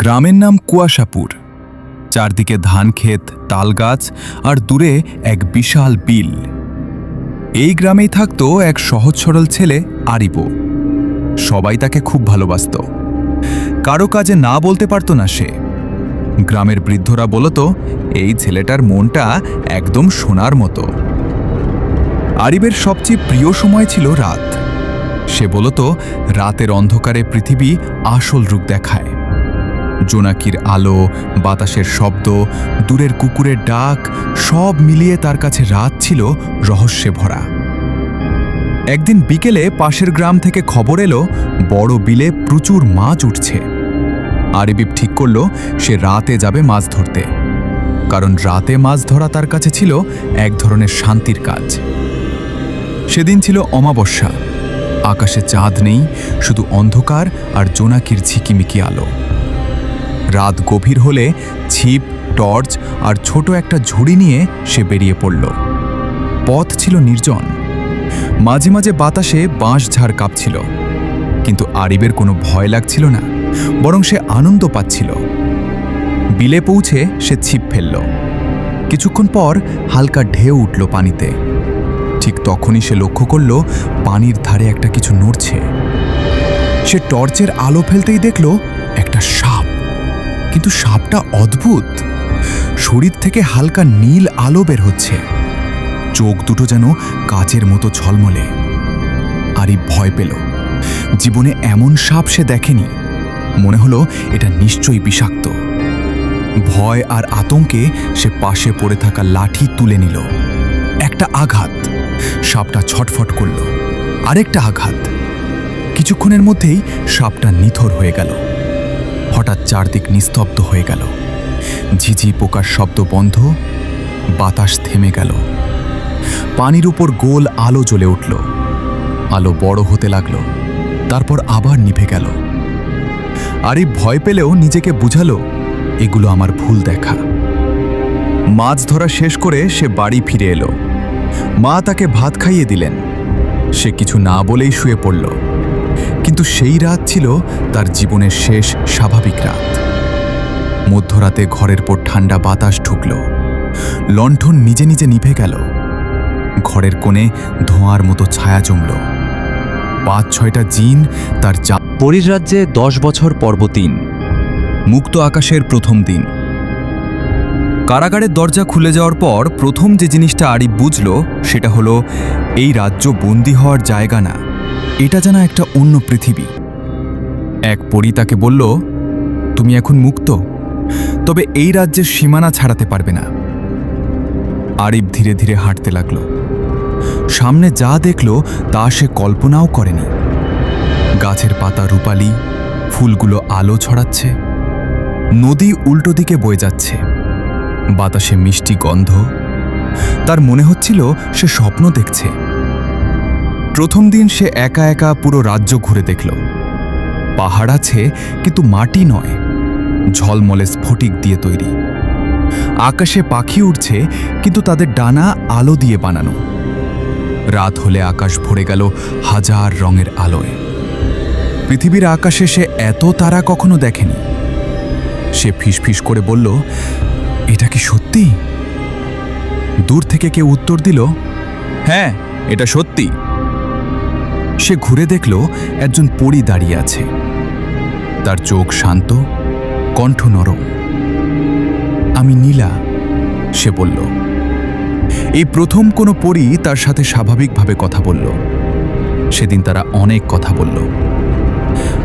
গ্রামের নাম কুয়াশাপুর। চারদিকে ধান ক্ষেত, তাল গাছ আর দূরে এক বিশাল বিল। এই গ্রামেই থাকতো এক সহজ সরল ছেলে আরিবো। সবাই তাকে খুব ভালোবাসত। কারো কাজে না বলতে পারত না সে। গ্রামের বৃদ্ধরা বলতো, এই ছেলেটার মনটা একদম সোনার মতো। আরিবের সবচেয়ে প্রিয় সময় ছিল রাত। সে বলতো, রাতের অন্ধকারে পৃথিবী আসল রূপ দেখায়। জোনাকির আলো, বাতাসের শব্দ, দূরের কুকুরের ডাক, সব মিলিয়ে তার কাছে রাত ছিল রহস্যে ভরা। একদিন বিকেলে পাশের গ্রাম থেকে খবর এলো, বড় বিলে প্রচুর মাছ উঠছে। আরিবিব ঠিক করল সে রাতে যাবে মাছ ধরতে, কারণ রাতে মাছ ধরা তার কাছে ছিল এক ধরনের শান্তির কাজ। সেদিন ছিল অমাবস্যা। আকাশে চাঁদ নেই, শুধু অন্ধকার আর জোনাকির ঝিকিমিকি আলো। রাত গভীর হলে ছিপ, টর্চ আর ছোট একটা ঝুড়ি নিয়ে সে বেরিয়ে পড়ল। পথ ছিল নির্জন। মাঝে মাঝে বাতাসে বাঁশঝাড় কাঁপছিল, কিন্তু আরিবের কোনো ভয় লাগছিল না, বরং সে আনন্দ পাচ্ছিল। বিলে পৌঁছে সে ছিপ ফেলল। কিছুক্ষণ পর হালকা ঢেউ উঠল পানিতে। ঠিক তখনই সে লক্ষ্য করল পানির ধারে একটা কিছু নড়ছে। সে টর্চের আলো ফেলতেই দেখল একটা সাপ। কিন্তু সাপটা অদ্ভুত। শরীর থেকে হালকা নীল আলো বের হচ্ছে। চোখ দুটো যেন কাচের মতো ঝলমলে। আরিব ভয় পেল। জীবনে এমন সাপ সে দেখেনি। মনে হলো এটা নিশ্চয়ই বিষাক্ত। ভয় আর আতঙ্কে সে পাশে পড়ে থাকা লাঠি তুলে নিল। একটা আঘাত, সাপটা ছটফট করল। আরেকটা আঘাত। কিছুক্ষণের মধ্যেই সাপটা নিথর হয়ে গেল। হঠাৎ চারদিক নিস্তব্ধ হয়ে গেল। ঝিঝি পোকার শব্দ বন্ধ, বাতাস থেমে গেল। পানির উপর গোল আলো জ্বলে উঠল। আলো বড় হতে লাগলো, তারপর আবার নিভে গেল। আরিব ভয় পেলেও নিজেকে বুঝালো, এগুলো আমার ভুল দেখা। মাছ ধরা শেষ করে সে বাড়ি ফিরে এলো। মা তাকে ভাত খাইয়ে দিলেন। সে কিছু না বলেই শুয়ে পড়ল। কিন্তু সেই রাত ছিল তার জীবনের শেষ স্বাভাবিক রাত। মধ্যরাতে ঘরের পর ঠান্ডা বাতাস ঢুকল। লণ্ঠন নিজে নিজে নিভে গেল। ঘরের কোণে ধোঁয়ার মতো ছায়া জমল। ৫-৬টা জিন তার পরীর রাজ্যে ১০ বছর পর্ব ৩। মুক্ত আকাশের প্রথম দিন। কারাগারের দরজা খুলে যাওয়ার পর প্রথম যে জিনিসটা আরিব বুঝল, সেটা হলো এই রাজ্য বন্দী হওয়ার জায়গা না, এটা যেন একটা অন্য পৃথিবী। এক পরী তাকে বলল, তুমি এখন মুক্ত, তবে এই রাজ্যের সীমানা ছাড়াতে পারবে না। আরিব ধীরে ধীরে হাঁটতে লাগল। সামনে যা দেখল তা সে কল্পনাও করেনি। গাছের পাতা রূপালি, ফুলগুলো আলো ছড়াচ্ছে। নদী উল্টো দিকে বয়ে যাচ্ছে। বাতাসে মিষ্টি গন্ধ। তার মনে হচ্ছিল সে স্বপ্ন দেখছে। প্রথম দিন সে একা একা পুরো রাজ্য ঘুরে দেখল। পাহাড় আছে, কিন্তু মাটি নয়, ঝলমলে স্ফটিক দিয়ে তৈরি। আকাশে পাখি উড়ছে, কিন্তু তাদের ডানা আলো দিয়ে বানানো। রাত হলে আকাশ ভরে গেল হাজার রঙের আলোয়। পৃথিবীর আকাশে সে এত তারা কখনো দেখেনি। সে ফিসফিস করে বলল, এটা কি সত্যি? দূর থেকে কেউ উত্তর দিল, হ্যাঁ, এটা সত্যি। সে ঘুরে দেখল একজন পরী দাঁড়িয়ে আছে। তার চোখ শান্ত, কণ্ঠ নরম। আমি নীলা, সে বলল। এই প্রথম কোনো পরী তার সাথে স্বাভাবিকভাবে কথা বলল। সেদিন তারা অনেক কথা বলল।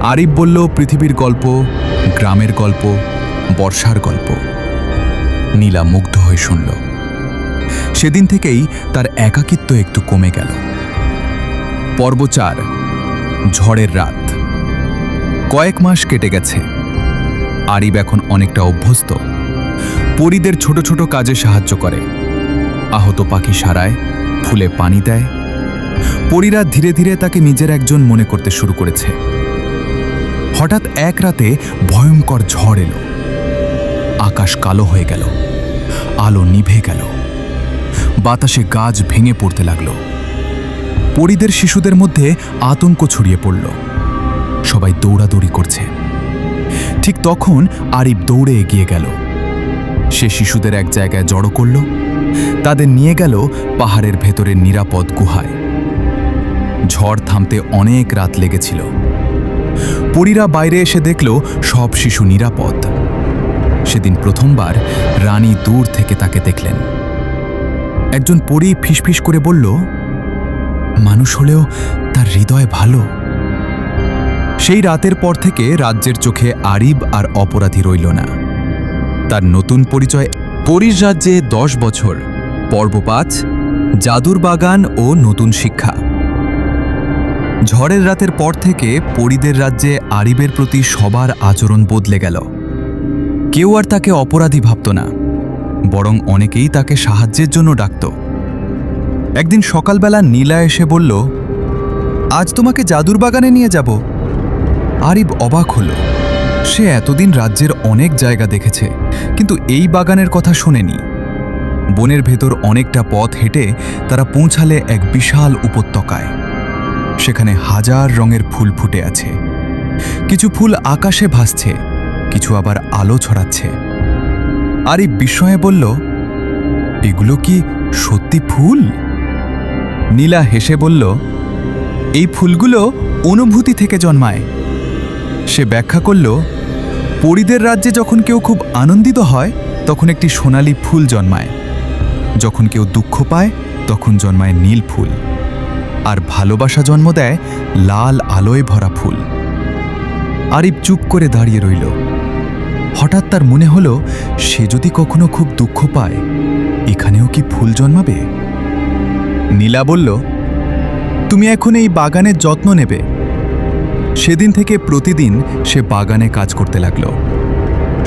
আরিব বলল পৃথিবীর গল্প, গ্রামের গল্প, বর্ষার গল্প। নীলা মুগ্ধ হয়ে শুনল। সেদিন থেকেই তার একাকিত্ব একটু কমে গেল। পর্ব ৪, ঝড়ের রাত। কয়েক মাস কেটে গেছে। আরিব এখন অনেকটা অভ্যস্ত। পরীদের ছোট ছোট কাজে সাহায্য করে। আহত পাখি সারায়, ফুলে পানি দেয়। পরীরা ধীরে ধীরে তাকে নিজের একজন মনে করতে শুরু করেছে। হঠাৎ এক রাতে ভয়ঙ্কর ঝড় এলো। আকাশ কালো হয়ে গেল, আলো নিভে গেল। বাতাসে গাছ ভেঙে পড়তে লাগলো। পরীদের শিশুদের মধ্যে আতঙ্ক ছড়িয়ে পড়ল। সবাই দৌড়াদৌড়ি করছে। ঠিক তখন আরিফ দৌড়ে এগিয়ে গেল। সে শিশুদের এক জায়গায় জড়ো করল, তাদের নিয়ে গেল পাহাড়ের ভেতরের নিরাপদ গুহায়। ঝড় থামতে অনেক রাত লেগেছিল। পরীরা বাইরে এসে দেখল সব শিশু নিরাপদ। সেদিন প্রথমবার রানী দূর থেকে তাকে দেখলেন। একজন পরী ফিসফিস করে বলল, মানুষ হলেও তার হৃদয় ভালো। সেই রাতের পর থেকে রাজ্যের চোখে আরিব আর অপরাধী রইল না। তার নতুন পরিচয় পরীর রাজ্যে 10 বছর, পর্ব 5, জাদুর বাগান ও নতুন শিক্ষা। ঝড়ের রাতের পর থেকে পরীদের রাজ্যে আরিবের প্রতি সবার আচরণ বদলে গেল। কেউ আর তাকে অপরাধী ভাবত না, বরং অনেকেই তাকে সাহায্যের জন্য ডাকত। একদিন সকালবেলা নীলা এসে বলল, আজ তোমাকে জাদুর বাগানে নিয়ে যাব। আরিব অবাক হল। সে এতদিন রাজ্যের অনেক জায়গা দেখেছে, কিন্তু এই বাগানের কথা শোনেনি। বনের ভেতর অনেকটা পথ হেঁটে তারা পৌঁছালে এক বিশাল উপত্যকায়। সেখানে হাজার রঙের ফুল ফুটে আছে। কিছু ফুল আকাশে ভাসছে, কিছু আবার আলো ছড়াচ্ছে। আরিব বিস্ময়ে বলল, এগুলো কি সত্যি ফুল? নীলা হেসে বলল, এই ফুলগুলো অনুভূতি থেকে জন্মায়। সে ব্যাখ্যা করল, পরীদের রাজ্যে যখন কেউ খুব আনন্দিত হয় তখন একটি সোনালি ফুল জন্মায়, যখন কেউ দুঃখ পায় তখন জন্মায় নীল ফুল, আর ভালোবাসা জন্ম দেয় লাল আলোয় ভরা ফুল। আরিব চুপ করে দাঁড়িয়ে রইল। হঠাৎ তার মনে হলো, সে যদি কখনো খুব দুঃখ পায়, এখানেও কি ফুল জন্মাবে? নীলা বলল, তুমি এখন এই বাগানের যত্ন নেবে। সেদিন থেকে প্রতিদিন সে বাগানে কাজ করতে লাগল।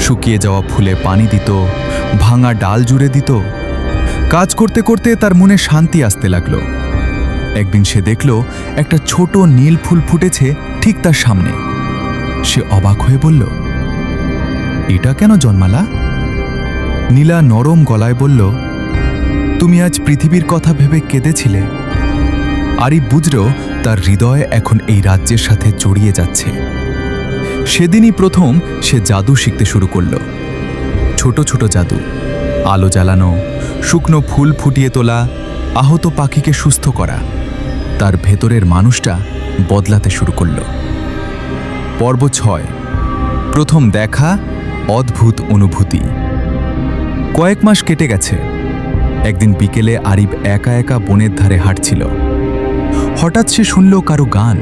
শুকিয়ে যাওয়া ফুলে পানি দিত, ভাঙা ডাল জুড়ে দিত। কাজ করতে করতে তার মনে শান্তি আসতে লাগল। একদিন সে দেখল একটা ছোট নীল ফুল ফুটেছে ঠিক তার সামনে। সে অবাক হয়ে বলল, এটা কেন জন্মালা? নীলা নরম গলায় বলল, তুমি আজ পৃথিবীর কথা ভেবে কেঁদেছিলে। আরিব বুঝল তার হৃদয় এখন এই রাজ্যের সাথে জড়িয়ে যাচ্ছে। সেদিনই প্রথম সে জাদু শিখতে শুরু করল। ছোট ছোট জাদু, আলো জ্বালানো, শুকনো ফুল ফুটিয়ে তোলা, আহত পাখিকে সুস্থ করা। তার ভেতরের মানুষটা বদলাতে শুরু করল। পর্ব 6, প্রথম দেখা, অদ্ভুত অনুভূতি। কয়েক মাস কেটে গেছে। একদিন বিকেলে আরিব একা একা বনের ধারে হাঁটছিল। হঠাৎ সে শুনল কারো গান।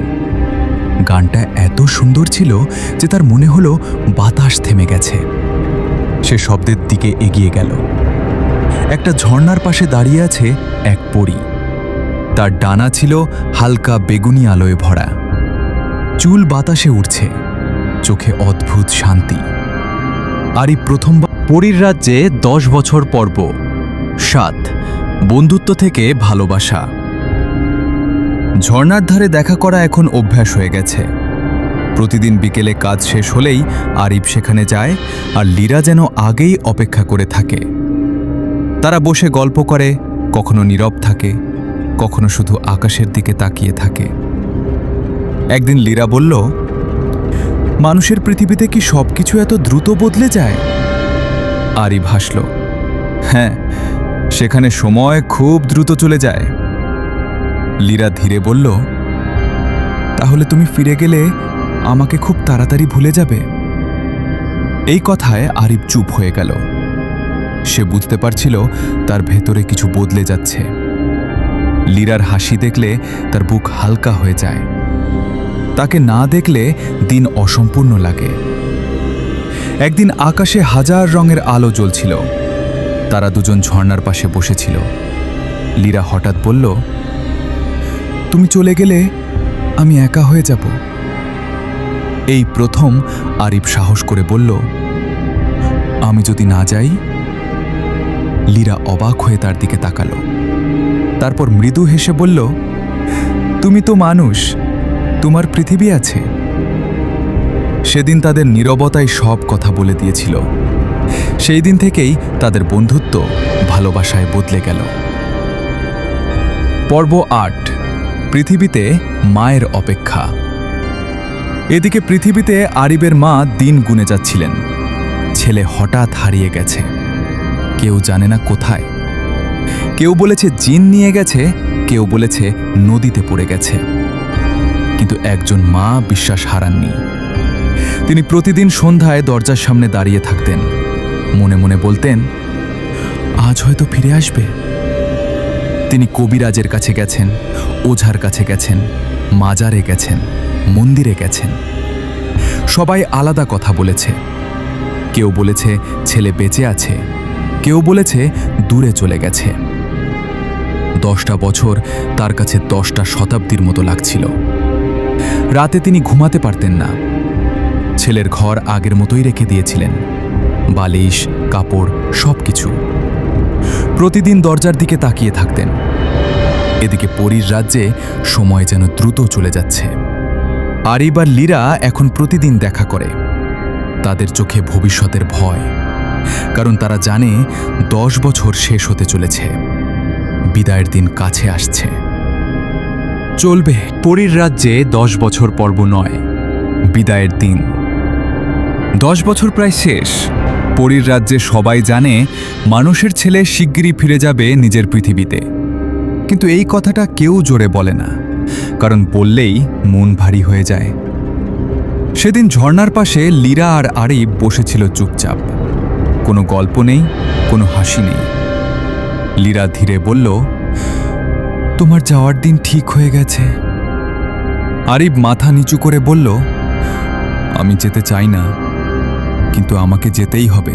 গানটা এত সুন্দর ছিল যে তার মনে হলো বাতাস থেমে গেছে। সে শব্দের দিকে এগিয়ে গেল। একটা ঝর্ণার পাশে দাঁড়িয়ে আছে এক পরী। তার ডানা ছিল হালকা বেগুনি আলোয় ভরা। চুল বাতাসে উড়ছে, চোখে অদ্ভুত শান্তি। আরিব প্রথমবার পরীর রাজ্যে 10 বছর পর্ব 7, বন্ধুত্ব থেকে ভালোবাসা। ঝর্ণার ধারে দেখা করা এখন অভ্যাস হয়ে গেছে। প্রতিদিন বিকেলে কাজ শেষ হলেই আরিব সেখানে যায়, আর লীরা যেন আগেই অপেক্ষা করে থাকে। তারা বসে গল্প করে, কখনো নীরব থাকে, কখনো শুধু আকাশের দিকে তাকিয়ে থাকে। একদিন লীরা বলল, মানুষের পৃথিবীতে কি সবকিছু এত দ্রুত বদলে যায়? আরিব হাসল, হ্যাঁ, সেখানে সময় খুব দ্রুত চলে যায়। লীরা ধীরে বলল, তাহলে তুমি ফিরে গেলে আমাকে খুব তাড়াতাড়ি ভুলে যাবে? এই কথায় আরিব চুপ হয়ে গেল। সে বুঝতে পারছিল তার ভেতরে কিছু বদলে যাচ্ছে। লীরার হাসি দেখলে তার বুক হালকা হয়ে যায়। তাকে না দেখলে দিন অসম্পূর্ণ লাগে। একদিন আকাশে হাজার রঙের আলো জ্বলছিল। তারা দুজন ঝর্ণার পাশে বসেছিল। লীরা হঠাৎ বলল, তুমি চলে গেলে আমি একা হয়ে যাব। এই প্রথম আরিব সাহস করে বলল, আমি যদি না যাই? লীরা অবাক হয়ে তার দিকে তাকালো। তারপর মৃদু হেসে বলল, তুমি তো মানুষ, তোমার পৃথিবী আছে। সেদিন তাদের নীরবতায় সব কথা বলে দিয়েছিল। সেই দিন থেকেই তাদের বন্ধুত্ব ভালোবাসায় বদলে গেল। পর্ব 8, পৃথিবীতে মায়ের অপেক্ষা। এদিকে পৃথিবীতে আরিবের মা দিন গুনে যাচ্ছিলেন। ছেলে হঠাৎ হারিয়ে গেছে, কেউ জানে না কোথায়। কেউ বলেছে জিন নিয়ে গেছে, কেউ বলেছে নদীতে পড়ে গেছে। কিন্তু একজন মা বিশ্বাস হারাননি। তিনি প্রতিদিন সন্ধ্যায় দরজার সামনে দাঁড়িয়ে থাকতেন, মনে মনে বলতেন, আজ হয়তো ফিরে আসবে। তিনি কবিরাজের কাছে গেছেন, ওঝার কাছে গেছেন, মাজারে গেছেন, মন্দিরে গেছেন। সবাই আলাদা কথা বলেছে। কেউ বলেছে ছেলে বেঁচে আছে, কেউ বলেছে দূরে চলে গেছে। 10টা বছর তার কাছে 10টা শতাব্দীর মতো লাগছিল। রাতে তিনি ঘুমাতে পারতেন না। ছেলের ঘর আগের মতোই রেখে দিয়েছিলেন, বালিশ, কাপড় সবকিছু। প্রতিদিন দরজার দিকে তাকিয়ে থাকতেন। এদিকে পরীর রাজ্যে সময় যেন দ্রুত চলে যাচ্ছে। আরিব আর লীরা এখন প্রতিদিন দেখা করে। তাদের চোখে ভবিষ্যতের ভয়, কারণ তারা জানে 10 বছর শেষ হতে চলেছে, বিদায়ের দিন কাছে আসছে। চলবে পরীর রাজ্যে 10 বছর পর্ব 9। বিদায়ের দিন। 10 বছর প্রায় শেষ। পরীর রাজ্যে সবাই জানে মানুষের ছেলে শিগগিরই ফিরে যাবে নিজের পৃথিবীতে। কিন্তু এই কথাটা কেউ জোরে বলে না, কারণ বললেই মন ভারী হয়ে যায়। সেদিন ঝর্ণার পাশে লীরা আর আরিব বসেছিল চুপচাপ। কোনো গল্প নেই, কোনো হাসি নেই। লীরা ধীরে বলল, তোমার যাওয়ার দিন ঠিক হয়ে গেছে। আরিব মাথা নিচু করে বলল, আমি যেতে চাই না, কিন্তু আমাকে যেতেই হবে।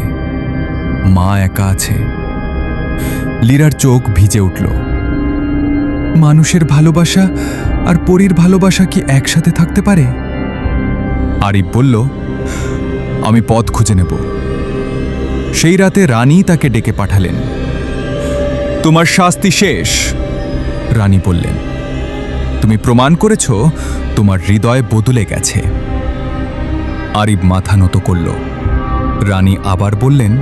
মা একা আছে। লীরার চোখ ভিজে উঠল। মানুষের ভালোবাসা আর পরীর ভালোবাসা কি একসাথে থাকতে পারে? আরিব বলল, আমি পথ খুঁজে নেব। সেই রাতে রানী তাকে ডেকে পাঠালেন। তোমার শাস্তি শেষ, রানী বললেন। তুমি প্রমাণ করেছ তোমার হৃদয় বদলে গেছে। আরিব মাথা নত করল। রানী আবার বললেন,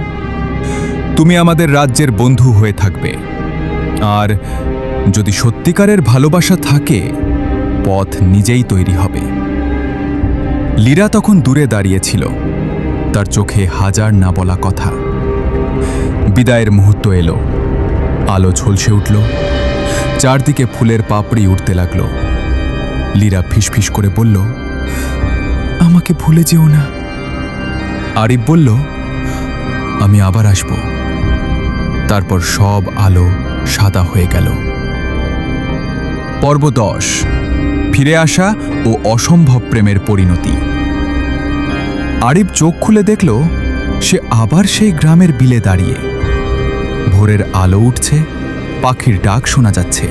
তুমি আমাদের রাজ্যের বন্ধু হয়ে থাকবে, আর যদি সত্যিকারের ভালোবাসা থাকে পথ নিজেই তৈরি হবে। লীরা তখন দূরে দাঁড়িয়েছিল, তার চোখে হাজার না বলা কথা। বিদায়ের মুহূর্ত এলো। আলো ঝলসে উঠল, চারদিকে ফুলের পাপড়ি উঠতে লাগলো। লীরা ফিসফিস করে বলল, আমাকে ভুলে যেও না। আরিব বলল, আমি আবার আসব। তারপর সব আলো সাদা হয়ে গেল। পর্ব 10, ফিরে আসা ও অসম্ভব প্রেমের পরিণতি। আরিব চোখ খুলে দেখল সে আবার সেই গ্রামের বিলে দাঁড়িয়ে। ভোরের আলো উঠছে, পাখির ডাক শোনা যাচ্ছে।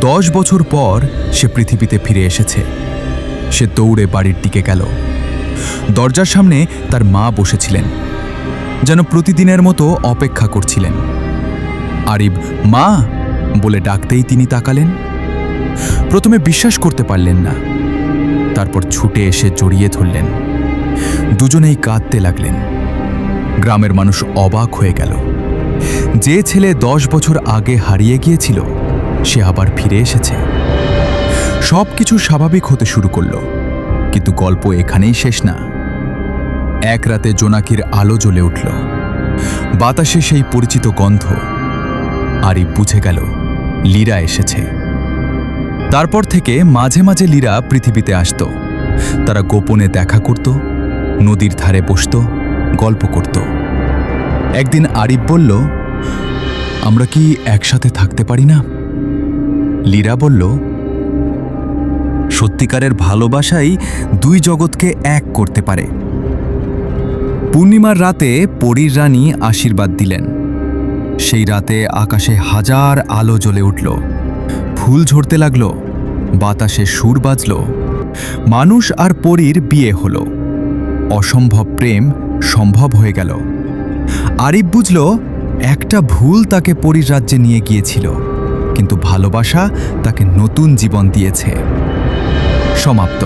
10 বছর পর সে পৃথিবীতে ফিরে এসেছে। সে দৌড়ে বাড়ির দিকে গেল। দরজার সামনে তার মা বসেছিলেন, যেন প্রতিদিনের মতো অপেক্ষা করছিলেন। আরিব মা বলে ডাকতেই তিনি তাকালেন। প্রথমে বিশ্বাস করতে পারলেন না, তারপর ছুটে এসে জড়িয়ে ধরলেন। দুজনেই কাঁদতে লাগলেন। গ্রামের মানুষ অবাক হয়ে গেল। যে ছেলে 10 বছর আগে হারিয়ে গিয়েছিল সে আবার ফিরে এসেছে। সবকিছু স্বাভাবিক হতে শুরু করল, কিন্তু গল্প এখানেই শেষ না। এক রাতে জোনাকির আলো জ্বলে উঠল, বাতাসে সেই পরিচিত গন্ধ। আরিব বুঝে গেল লীরা এসেছে। তারপর থেকে মাঝে মাঝে লীরা পৃথিবীতে আসত। তারা গোপনে দেখা করত, নদীর ধারে বসত, গল্প করত। একদিন আরিব বলল, আমরা কি একসাথে থাকতে পারি না? লীরা বলল, সত্যিকারের ভালোবাসাই দুই জগৎকে এক করতে পারে। পূর্ণিমার রাতে পরীর রানী আশীর্বাদ দিলেন। সেই রাতে আকাশে হাজার আলো জ্বলে উঠল, ফুল ঝরতে লাগল, বাতাসে সুর বাজল। মানুষ আর পরীর বিয়ে হল। অসম্ভব প্রেম সম্ভব হয়ে গেল। আরিব বুঝল একটা ভুল তাকে পরীর রাজ্যে নিয়ে গিয়েছিল, কিন্তু ভালোবাসা তাকে নতুন জীবন দিয়েছে। সমাপ্ত।